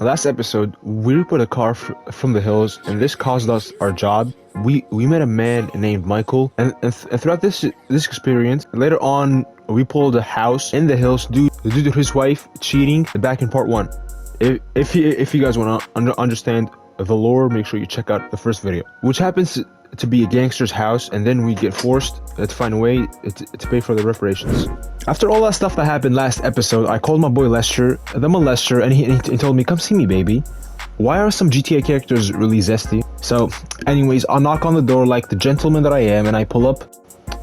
Last episode, we reported a car from the hills, and this caused us our job. We met a man named Michael, and throughout this experience, later on, we pulled a house in the hills due to his wife cheating back in part 1. If you guys want to understand the lore, make sure you check out the first video, which happens to be a gangster's house, and then we get forced to find a way to pay for the reparations. After all that stuff that happened last episode, I called my boy Lester, the molester, and he told me, "Come see me, baby. Why are some GTA characters really zesty?" So anyways, I'll knock on the door like the gentleman that I am, and I pull up.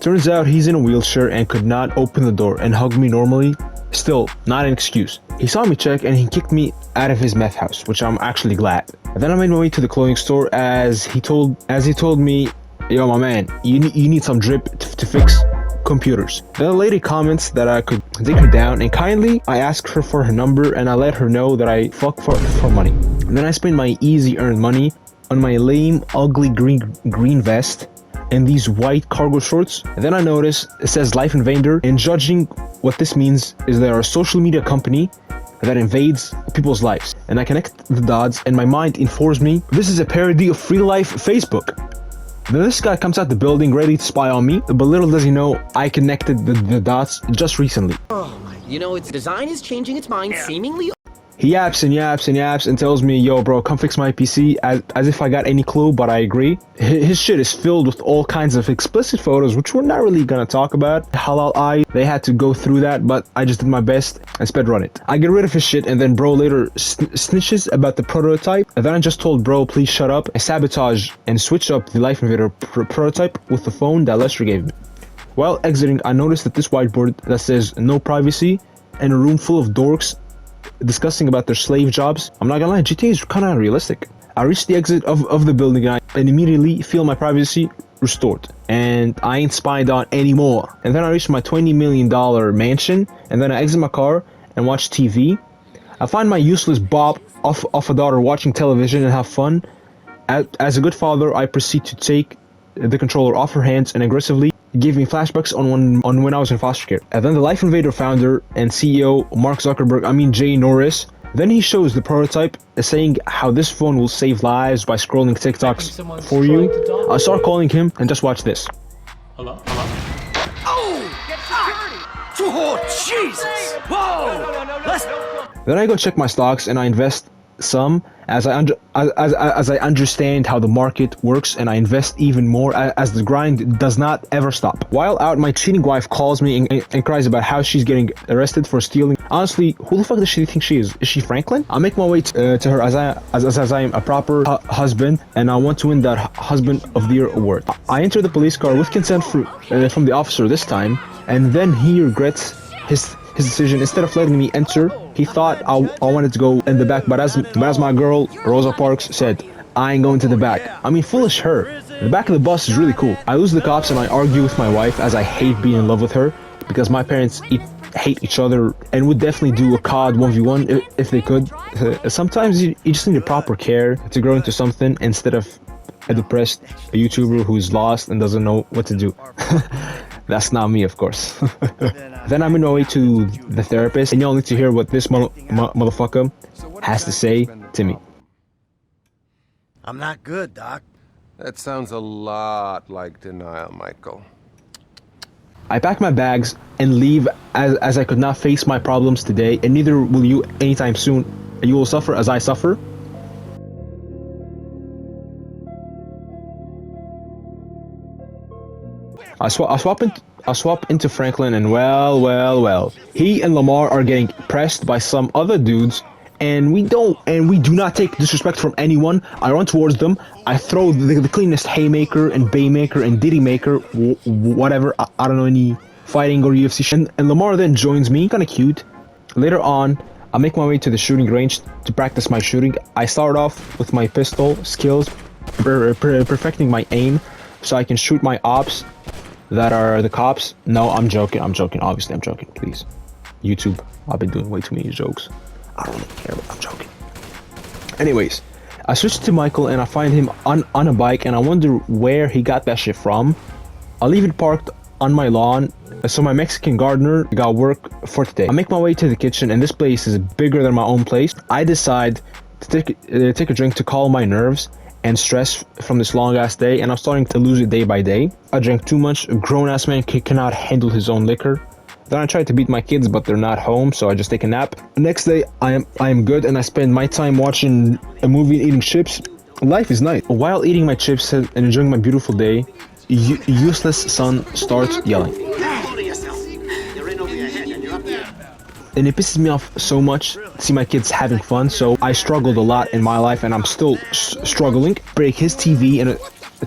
Turns out he's in a wheelchair and could not open the door and hug me normally. Still, not an excuse. He saw me check and he kicked me out of his meth house, which I'm actually glad. And then I made my way to the clothing store as he told me, "Yo, my man, you need some drip to fix computers." Then the lady comments that I could take her down, and kindly I asked her for her number and I let her know that I fuck for money. And then I spent my easy earned money on my lame, ugly green vest and these white cargo shorts. And then I noticed it says Life Invader, and judging what this means is they are a social media company that invades people's lives. And I connect the dots and my mind informs me this is a parody of Free Life Facebook. Then this guy comes out the building ready to spy on me, but little does he know I connected the dots just recently. You know, its design is changing its mind seemingly. He yaps and tells me, "Yo, bro, come fix my PC," as if I got any clue, but I agree. His shit is filled with all kinds of explicit photos, which we're not really gonna talk about. Halal eye, they had to go through that, but I just did my best and sped run it. I get rid of his shit, and then bro later snitches about the prototype, and then I just told bro, please shut up, and sabotage and switch up the Life Invader prototype with the phone that Lester gave me. While exiting, I noticed that this whiteboard that says no privacy and a room full of dorks discussing about their slave jobs. I'm not gonna lie, GTA is kind of unrealistic. I reach the exit of the building and immediately feel my privacy restored, and I ain't spied on anymore. And then I reach my $20 million mansion, and then I exit my car and watch TV. I find my useless Bob off a daughter watching television and have fun. As a good father, I proceed to take the controller off her hands and aggressively gave me flashbacks on when I was in foster care. And then the Life Invader founder and CEO Mark Zuckerberg, Jay Norris, then he shows the prototype saying how this phone will save lives by scrolling TikToks for you. I start calling him and just watch this. Hello? Oh! Get security! Oh, Jesus! Whoa! Then I go check my stocks and I invest some as I understand how the market works, and I invest even more as the grind does not ever stop. While out, my cheating wife calls me and cries about how she's getting arrested for stealing. Honestly, who the fuck does she think she is? Is she Franklin? I make my way to her as I am a proper husband, and I want to win that Husband of the Year award. I enter the police car with consent from the officer this time, and then he regrets his decision. Instead of letting me enter, he thought I wanted to go in the back, but as my girl Rosa Parks said, I ain't going to the back. I mean, foolish her. The back of the bus is really cool. I lose the cops and I argue with my wife as I hate being in love with her, because my parents hate each other and would definitely do a COD 1v1 if they could. Sometimes you just need a proper care to grow into something instead of a depressed YouTuber who's lost and doesn't know what to do. That's not me, of course. Then I'm on my way to the therapist, and y'all need to hear what this motherfucker has to say to me. I'm not good, Doc. That sounds a lot like denial, Michael. I pack my bags and leave as I could not face my problems today, and neither will you anytime soon. You will suffer as I suffer. I swap into Franklin, and well. He and Lamar are getting pressed by some other dudes, and we do not take disrespect from anyone. I run towards them. I throw the cleanest haymaker and baymaker and diddy maker, whatever. I don't know any fighting or UFC shit. And Lamar then joins me, kinda cute. Later on, I make my way to the shooting range to practice my shooting. I start off with my pistol skills, perfecting my aim so I can shoot my ops that are the cops. No, I'm joking, obviously I'm joking, please. YouTube, I've been doing way too many jokes. I don't really care, but I'm joking. Anyways, I switch to Michael and I find him on a bike, and I wonder where he got that shit from. I leave it parked on my lawn, so my Mexican gardener got work for today. I make my way to the kitchen, and this place is bigger than my own place. I decide take a drink to calm my nerves and stress from this long ass day, and I'm starting to lose it day by day. I drank too much. A grown ass man cannot handle his own liquor. Then I tried to beat my kids, but they're not home, so I just take a nap. Next day, I am good, and I spend my time watching a movie and eating chips. Life is nice. While eating my chips and enjoying my beautiful day, useless son starts yelling. And it pisses me off so much to see my kids having fun, so I struggled a lot in my life, and I'm still struggling. Break his TV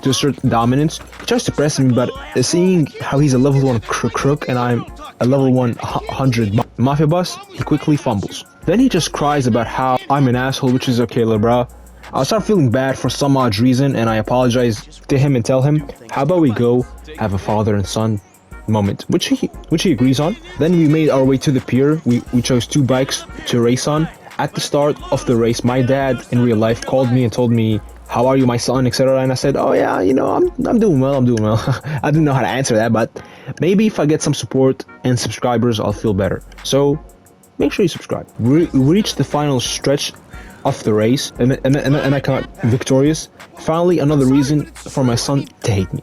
to a certain dominance. He tries to press me, but seeing how he's a level 1 crook and I'm a level 100 mafia boss, he quickly fumbles. Then he just cries about how I'm an asshole, which is okay, little bro. I start feeling bad for some odd reason, and I apologize to him and tell him, how about we go have a father and son moment, which he agrees on. Then we made our way to the pier. We chose 2 bikes to race on. At the start of the race, my dad in real life called me and told me, how are you, my son, etc. And I said, oh yeah, you know, I'm doing well, I didn't know how to answer that, but maybe if I get some support and subscribers, I'll feel better. So make sure you subscribe. We reached the final stretch of the race, and I got victorious. Finally, another reason for my son to hate me.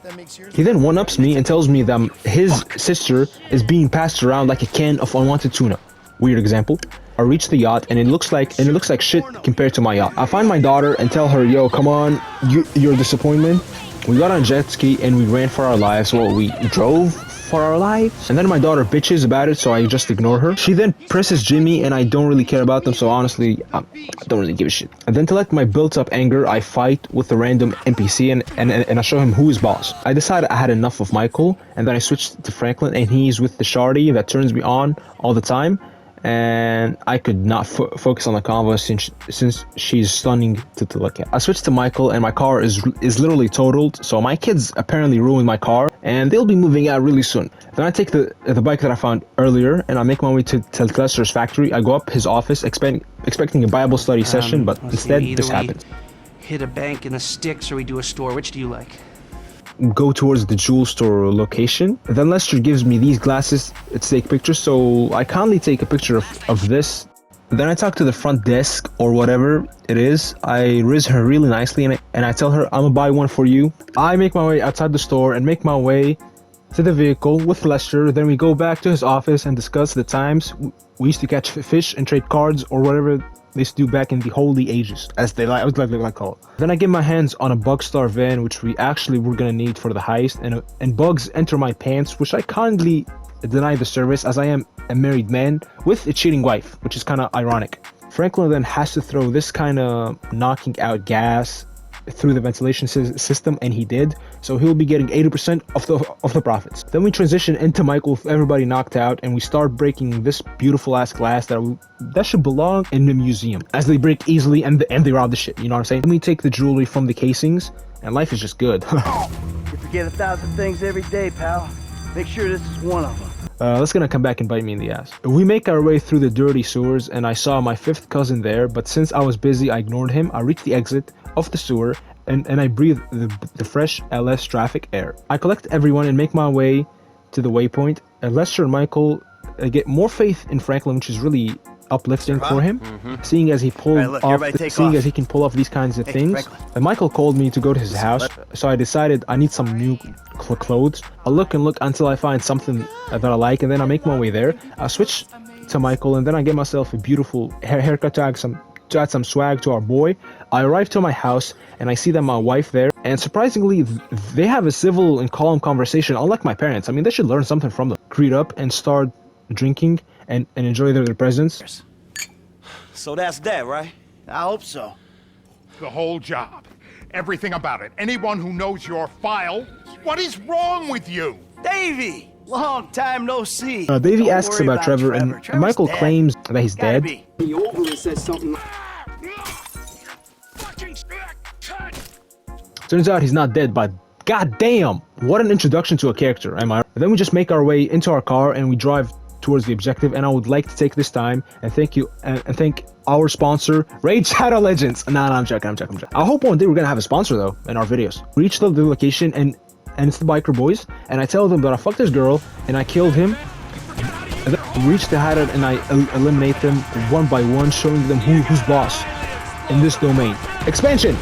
He then one-ups me and tells me that his sister is being passed around like a can of unwanted tuna. Weird example. I reach the yacht, and it looks like shit compared to my yacht. I find my daughter and tell her, yo, come on, you're a disappointment. We got on a jet ski and we ran for our lives. Well, we drove for our lives. And then my daughter bitches about it, so I just ignore her. She then presses Jimmy, and I don't really care about them, so honestly, I don't really give a shit. And then to let my built-up anger, I fight with a random NPC and I show him who is boss. I decided I had enough of Michael, and then I switched to Franklin, and he's with the shawty that turns me on all the time. And I could not focus on the convo since she's stunning to look at. I switched to Michael, and my car is literally totaled, so my kids apparently ruined my car, and they'll be moving out really soon. Then I take the bike that I found earlier, and I make my way to Lester's factory. I go up his office expecting a Bible study session, but instead this happens. Hit a bank in the sticks, or we do a store. Which do you like? Go towards the jewel store location. Then Lester gives me these glasses to take pictures, so I kindly take a picture of this. Then I talk to the front desk or whatever it is. I riz her really nicely, and I tell her I'm gonna buy one for you. I make my way outside the store and make my way to the vehicle with Lester. Then we go back to his office and discuss the times we used to catch fish and trade cards or whatever they used to do back in the holy ages, as they like call it. Then I get my hands on a Bugstar van, which we actually were gonna need for the heist, and bugs enter my pants, which I kindly deny the service as I am a married man with a cheating wife, which is kind of ironic. Franklin then has to throw this kind of knocking out gas through the ventilation system, and he did, so he'll be getting 80% of the profits. Then we transition into Michael with everybody knocked out, and we start breaking this beautiful ass glass that should belong in a museum, as they break easily and they rob the shit, you know what I'm saying? Then we take the jewelry from the casings, and life is just good. You forget 1,000 things every day, pal. Make sure this is one of them. That's gonna come back and bite me in the ass. We make our way through the dirty sewers, and I saw my 5th cousin there, but since I was busy, I ignored him. I reached the exit of the sewer, and I breathe the fresh LS traffic air. I collect everyone and make my way to the waypoint. Lester and Michael get more faith in Franklin, which is really uplifting for him, seeing as he can pull off these kinds of things. And Michael called me to go to his house, so I decided I need some new clothes. I look and look until I find something that I like, and then I make my way there. I switch to Michael, and then I get myself a beautiful haircut to add some swag to our boy. I arrive to my house, and I see that my wife there, and surprisingly, they have a civil and calm conversation, unlike my parents. I mean, they should learn something from them. Greet up and start drinking and enjoy their presence. So that's that, right? I hope so. The whole job. Everything about it. Anyone who knows your file. What is wrong with you? Davey! Long time no see. Davey Don't asks worry about Trevor, and Trevor's Michael dead. claims that he's Gotta dead. be. Turns out he's not dead, but goddamn, what an introduction to a character, am I? And then we just make our way into our car and we drive towards the objective. And I would like to take this time and thank you and thank our sponsor, Raid Shadow Legends. Nah, I'm joking. I hope one day we're gonna have a sponsor though in our videos. We reach the location and it's the biker boys, and I tell them that I fucked this girl and I killed him. And then we reach the hideout and I eliminate them one by one, showing them who's boss. in this domain. Expansion!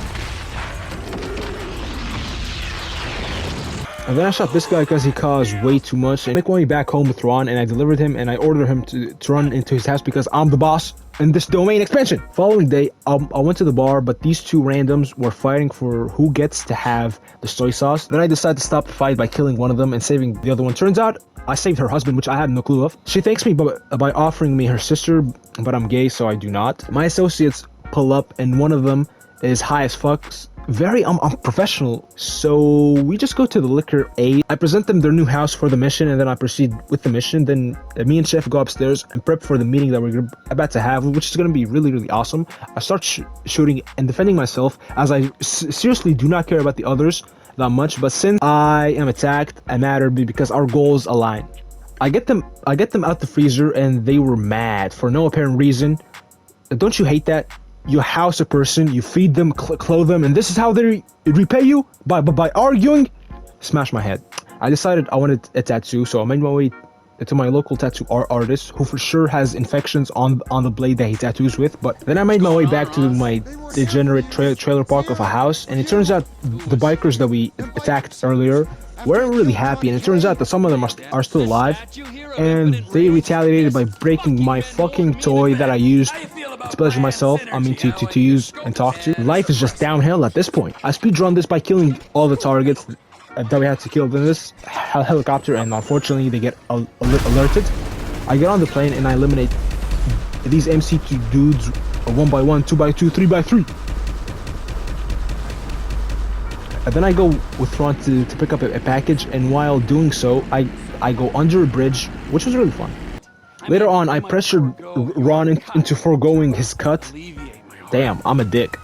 And then I shot this guy because he caused way too much. I make my way back home with Ron, and I delivered him, and I ordered him to run into his house because I'm the boss in this domain expansion. Following day, I went to the bar, but these two randoms were fighting for who gets to have the soy sauce. Then I decided to stop the fight by killing one of them and saving the other one. Turns out, I saved her husband, which I had no clue of. She thanks me by offering me her sister, but I'm gay, so I do not. My associates pull up, and one of them is high as fuck. Very unprofessional. So we just go to the liquor aid. I present them their new house for the mission, and then I proceed with the mission. Then me and Chef go upstairs and prep for the meeting that we're about to have, which is going to be really, really awesome. I start shooting and defending myself, as I seriously do not care about the others that much. But since I am attacked, I matter because our goals align. I get them out the freezer, and they were mad for no apparent reason. Don't you hate that? You house a person, you feed them, clothe them, and this is how they repay you? By arguing? Smash my head. I decided I wanted a tattoo, so I made my way to my local tattoo artist, who for sure has infections on the blade that he tattoos with. But then I made my way back to my degenerate trailer park of a house, and it turns out the bikers that we attacked earlier weren't really happy, and it turns out that some of them are still alive, and they retaliated by breaking my fucking toy that I used to pleasure myself, to use and talk to. Life is just downhill at this point. I speedrun this by killing all the targets that we had to kill in this helicopter, and unfortunately they get alerted. I get on the plane and I eliminate these MC2 dudes 1 by 1, 2 by 2, 3 by 3. And then I go with Ron to pick up a package, and while doing so, I go under a bridge, which was really fun. Later on, I pressured Ron into foregoing his cut. Damn, I'm a dick.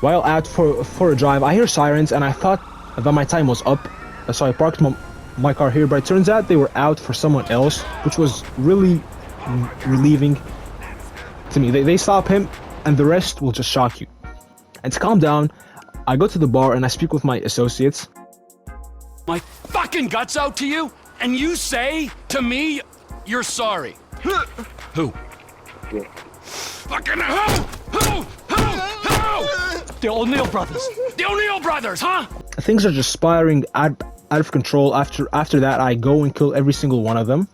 While out for a drive, I hear sirens, and I thought that my time was up, so I parked my car here, but it turns out they were out for someone else, which was really relieving to me. They stop him, and the rest will just shock you. And to calm down, I go to the bar and I speak with my associates. My fucking guts out to you, and you say to me, you're sorry. Who? Fucking who? The O'Neill brothers. The O'Neill brothers, huh? Things are just spiraling out of control. After that, I go and kill every single one of them.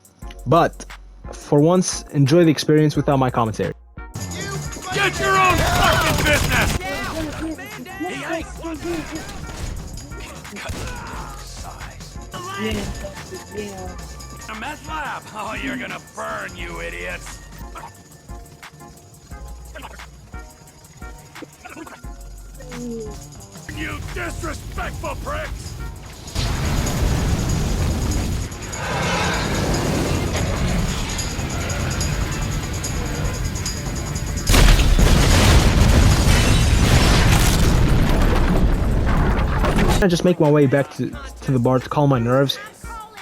But for once, enjoy the experience without my commentary. Get your own fucking business! A meth lab? Oh, you're gonna burn, you idiots! You disrespectful pricks! I just make my way back to the bar to calm my nerves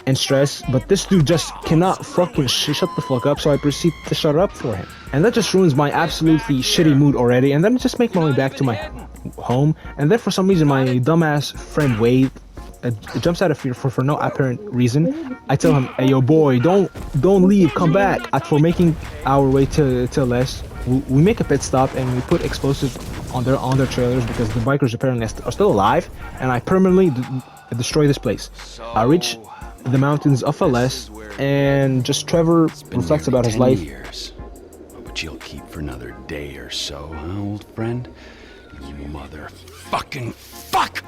and stress, but this dude just cannot fucking shut the fuck up, so I proceed to shut up for him. And that just ruins my absolutely shitty mood already, and then I just make my way back to my home, and then for some reason my dumbass friend Wade jumps out of fear for no apparent reason. I tell him, hey yo boy, don't leave, come back. For making our way to Les, we make a pit stop and we put explosives on their trailers because the bikers apparently are still alive, and I permanently destroy this place. I reach the mountains of Les, and just Trevor reflects about his life. Years. But you'll keep for another day or so, huh, old friend? You motherfucking fuck!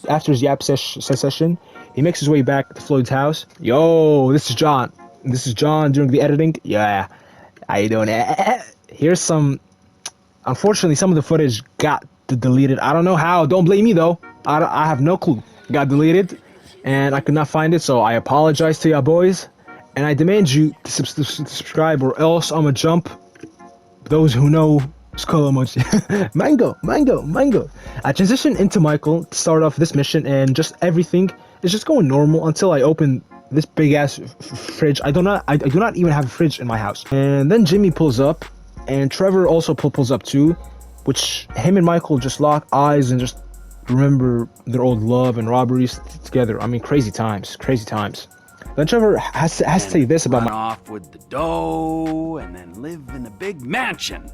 After his yap session, he makes his way back to Floyd's house. Yo, this is John. This is John doing the editing. Yeah, how you doing? Here's some. Unfortunately, some of the footage got deleted. I don't know how. Don't blame me though. I have no clue. Got deleted, and I could not find it. So I apologize to ya boys, and I demand you to subscribe, or else I'ma jump. Those who know. Skull emoji. mango. I transition into Michael to start off this mission, and just everything is just going normal until I open this big ass fridge. I do not even have a fridge in my house. And then Jimmy pulls up, and Trevor also pulls up too, which him and Michael just lock eyes and just remember their old love and robberies together. I mean, crazy times. Then Trevor has to say this about Run off with the dough and then live in a big mansion.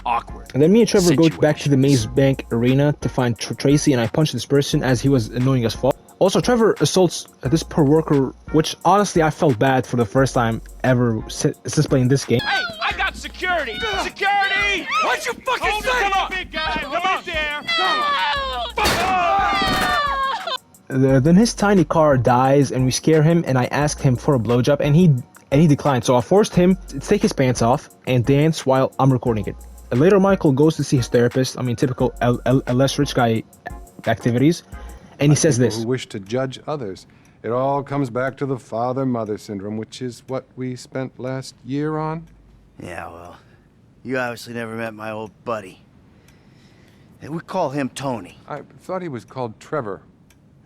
awkward. And then me and Trevor go back to the situations. Maze Bank arena to find Tracy, and I punch this person as he was annoying as fuck. Also, Trevor assaults this poor worker, which honestly I felt bad for the first time ever since playing this game. Hey, I got security! Security! What'd you fucking say? Come on, big guy. Come on there. Then his tiny car dies, and we scare him, and I asked him for a blowjob, and he declined. So I forced him to take his pants off and dance while I'm recording it. And later, Michael goes to see his therapist. I mean, typical less rich guy activities. And he says this. Who wish to judge others. It all comes back to the father-mother syndrome, which is what we spent last year on. Yeah, well, you obviously never met my old buddy. We call him Tony. I thought he was called Trevor.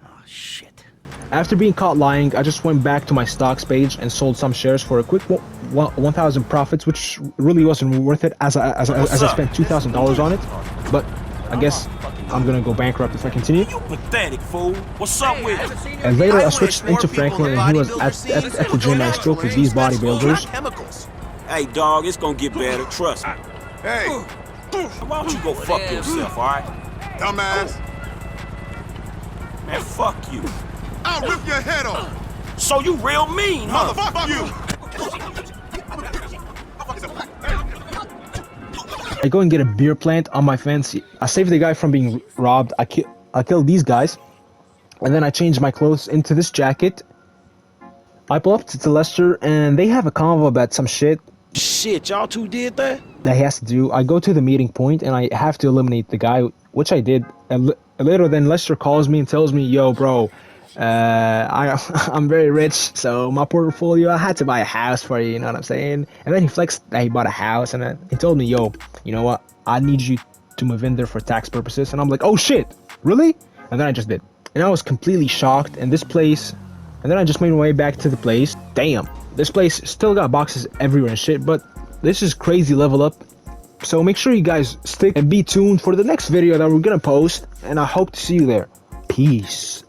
Oh, shit. After being caught lying, I just went back to my stocks page and sold some shares for a quick 1,000 profits, which really wasn't worth it as I spent $2,000 on it. But I guess I'm gonna go bankrupt if I continue. You pathetic fool. What's up with you? And later I switched into Franklin, and he was at the gym, and I spoke with these bodybuilders. Chemicals. Hey, dog, it's gonna get better. Trust me. Hey, Why don't you go fuck yourself, all right? dumbass! Man, fuck you. I'll rip your head off! So you real mean, huh? Fuck you! I go and get a beer plant on my fence. I save the guy from being robbed. I kill these guys, and then I change my clothes into this jacket. I pull up to Lester, and they have a convo about some shit Shit, y'all two did that? that he has to do. I go to the meeting point, and I have to eliminate the guy, which I did. And later, then Lester calls me and tells me, "Yo, bro, I'm very rich, so my portfolio, I had to buy a house for you, you know what I'm saying?" And then he flexed that he bought a house, and then he told me, "Yo, you know what? I need you to move in there for tax purposes." And I'm like, "Oh shit, really?" And then I just did. And I was completely shocked. And this place, and then I just made my way back to the place. Damn, this place still got boxes everywhere and shit, but this is crazy level up. So make sure you guys stick and be tuned for the next video that we're gonna post, and I hope to see you there. Peace.